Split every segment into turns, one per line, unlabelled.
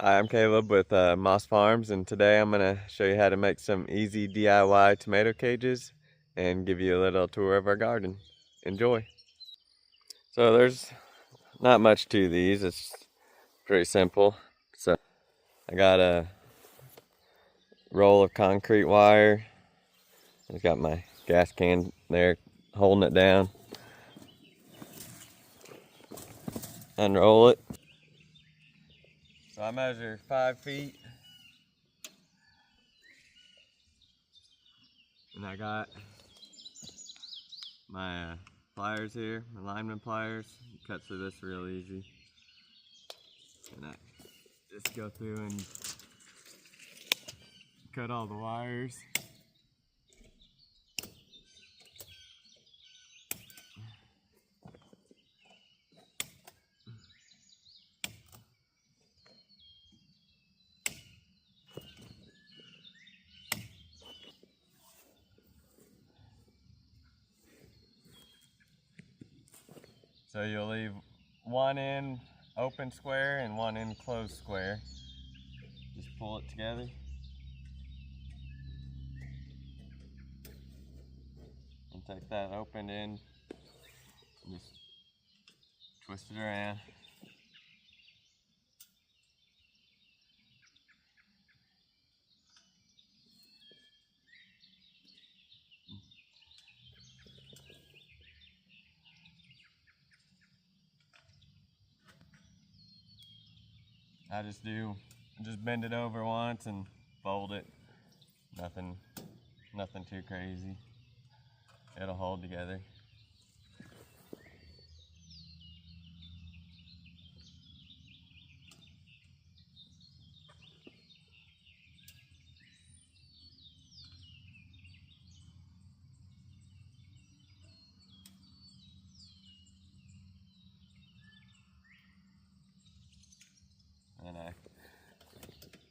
Hi, I'm Caleb with Moss Farms, and today I'm going to show you how to make some easy DIY tomato cages and give you a little tour of our garden. Enjoy! So there's not much to these, it's pretty simple. So I got a roll of concrete wire, I've got my gas can there holding it down. Unroll it. So I measure 5 feet, and I got my pliers here, my lineman pliers. You cut through this real easy. And I just go through and cut all the wires. So you'll leave one end open square and one end closed square. Just pull it together. And take that open end and just twist it around. I just bend it over once and fold it. Nothing too crazy. It'll hold together.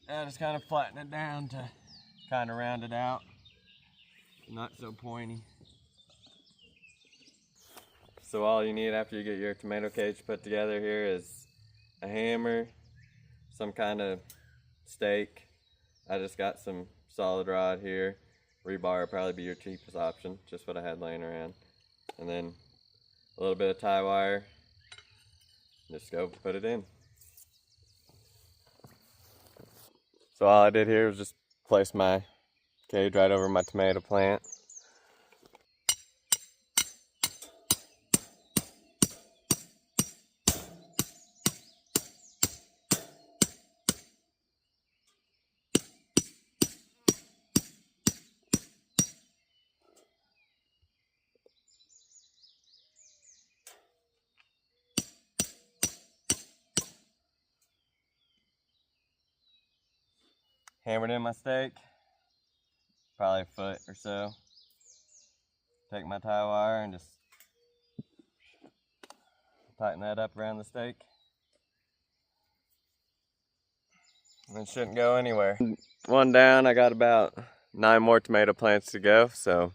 And I just kind of flatten it down to kind of round it out. Not so pointy. So all you need after you get your tomato cage put together here is a hammer, some kind of stake. I just got some solid rod here. Rebar would probably be your cheapest option, just what I had laying around. And then a little bit of tie wire. Just go put it in. So all I did here was just place my cage right over my tomato plant. Hammered in my stake, probably a foot or so. Take my tie wire and just tighten that up around the stake. And it shouldn't go anywhere. One down, I got about 9 more tomato plants to go, so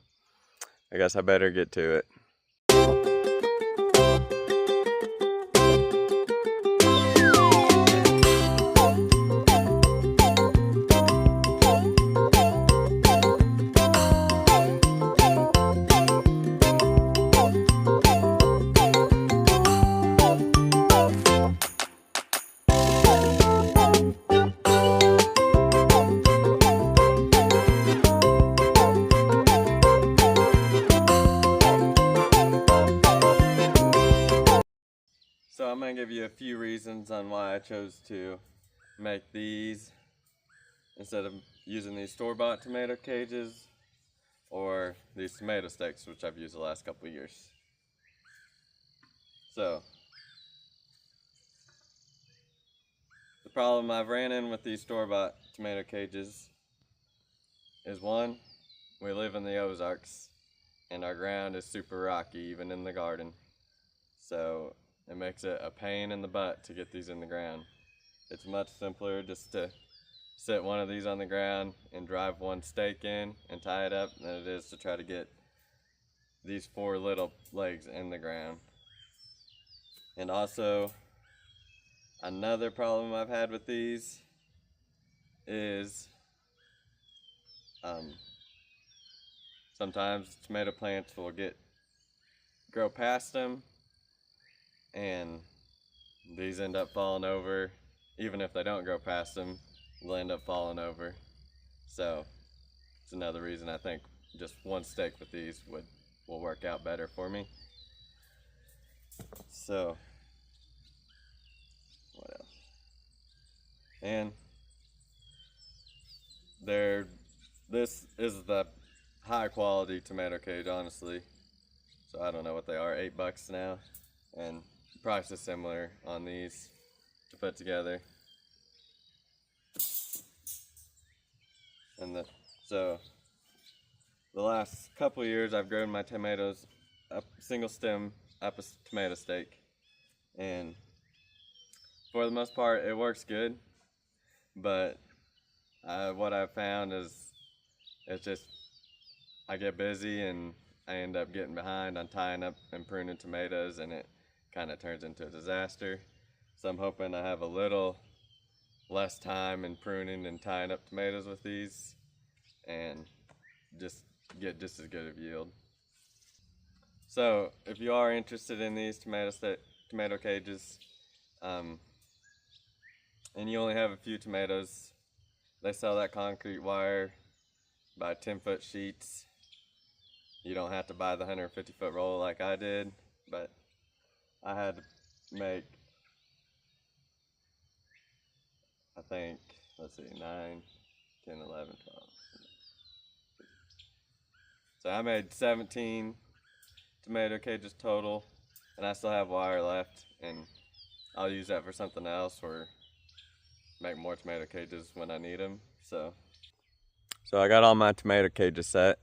I guess I better get to it. So I'm going to give you a few reasons on why I chose to make these instead of using these store-bought tomato cages or these tomato stakes, which I've used the last couple of years. So the problem I've ran in with these store-bought tomato cages is, one, we live in the Ozarks and our ground is super rocky even in the garden. So it makes it a pain in the butt to get these in the ground. It's much simpler just to set one of these on the ground and drive one stake in and tie it up than it is to try to get these 4 little legs in the ground. And also, Another problem I've had with these is sometimes tomato plants will grow past them, and these end up falling over. Even if they don't grow past them, they'll end up falling over. So it's another reason I think just one stake with these will work out better for me. So what else? And this is the high quality tomato cage, honestly. So I don't know what they are, $8 now, and the price is similar on these to put together. And so the last couple years I've grown my tomatoes up single stem up a tomato stake, and for the most part it works good, but what I've found is it's just I get busy and I end up getting behind on tying up and pruning tomatoes, and it kind of turns into a disaster. So I'm hoping I have a little less time in pruning and tying up tomatoes with these and just get just as good of yield. So if you are interested in these tomato cages, and you only have a few tomatoes, they sell that concrete wire by 10-foot sheets. You don't have to buy the 150-foot roll like I did, but I had to make, I think, let's see, 9, 10, 11, 12. So I made 17 tomato cages total, and I still have wire left, and I'll use that for something else or make more tomato cages when I need them. So I got all my tomato cages set.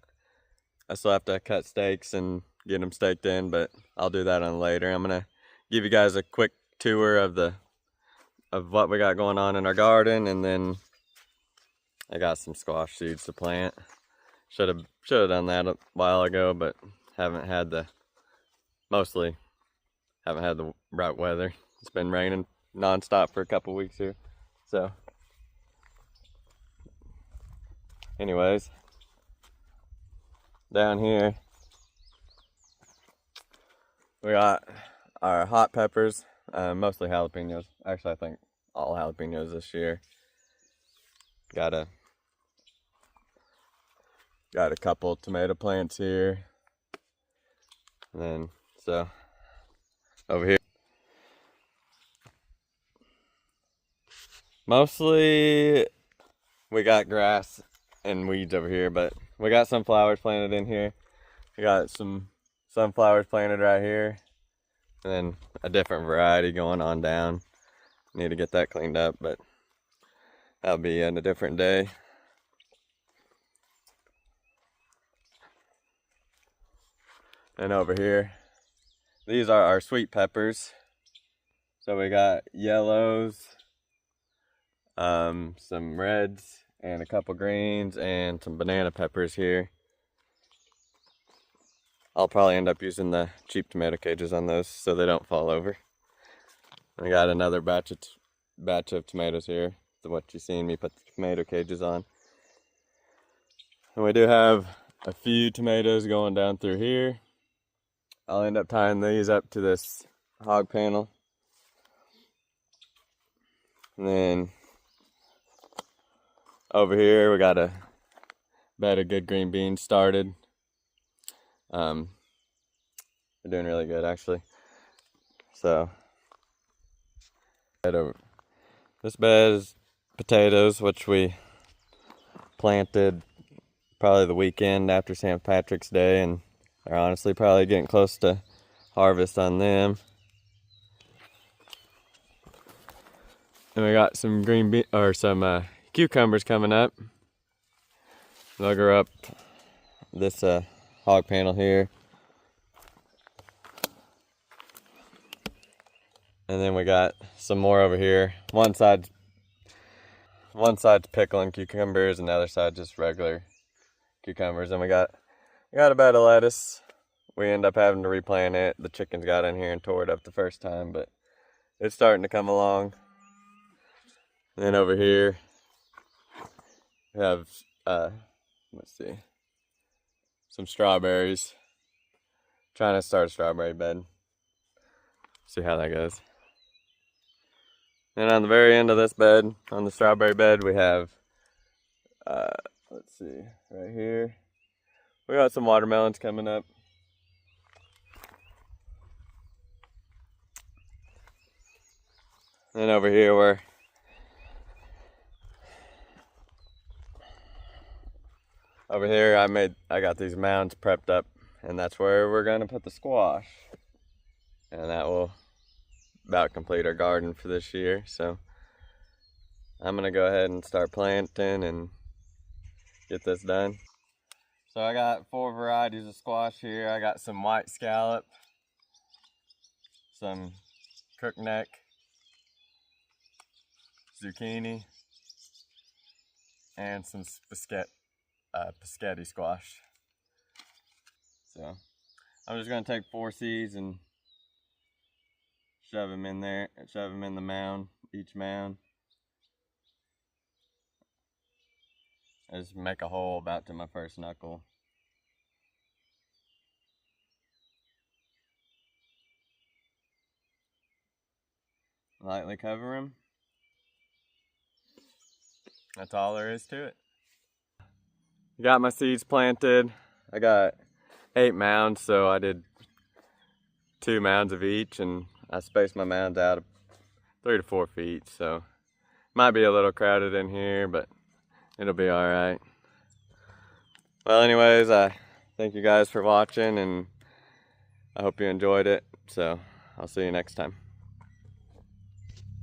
I still have to cut stakes and get them staked in, but I'll do that on later. I'm gonna give you guys a quick tour of what we got going on in our garden, and then I got some squash seeds to plant. Should have done that a while ago, but mostly haven't had the right weather. It's been raining nonstop for a couple weeks here. So anyways, down here we got our hot peppers, mostly jalapenos. Actually, I think all jalapenos this year. Got a couple tomato plants here, and then so over here mostly we got grass and weeds over here, but we got some flowers planted in here. We got some sunflowers planted right here, and then a different variety going on down. Need to get that cleaned up, but that'll be in a different day. And over here, these are our sweet peppers. So we got yellows, some reds, and a couple greens, and some banana peppers here. I'll probably end up using the cheap tomato cages on those so they don't fall over. I got another batch of tomatoes here, what you seen me put the tomato cages on. And we do have a few tomatoes going down through here. I'll end up tying these up to this hog panel. And then over here we got a bed of good green beans started. They're doing really good actually. So this bed is potatoes, which we planted probably the weekend after St. Patrick's Day, and they're honestly probably getting close to harvest on them. And we got some some cucumbers coming up. They'll grow up this hog panel here. And then we got some more over here. One side's pickling cucumbers, and the other side just regular cucumbers. And we got a bed of lettuce. We end up having to replant it. The chickens got in here and tore it up the first time, but it's starting to come along. And then over here, we have, let's see, some strawberries. Trying to start a strawberry bed. See how that goes. And on the very end of this bed, on the strawberry bed, we have, let's see, right here, we got some watermelons coming up. And over here, I got these mounds prepped up, and that's where we're gonna put the squash. And that will about complete our garden for this year. So I'm gonna go ahead and start planting and get this done. So I got 4 varieties of squash here. I got some white scallop, some crookneck, zucchini, and some pescetti squash. So I'm just gonna take 4 seeds and shove them in there, shove them in the mound, each mound. I just make a hole about to my first knuckle. Lightly cover them. That's all there is to it. Got my seeds planted. I got 8 mounds, so I did 2 mounds of each, and I spaced my mounds out 3 to 4 feet, so might be a little crowded in here, but it'll be all right. Well, anyways, I thank you guys for watching, and I hope you enjoyed it, so I'll see you next time.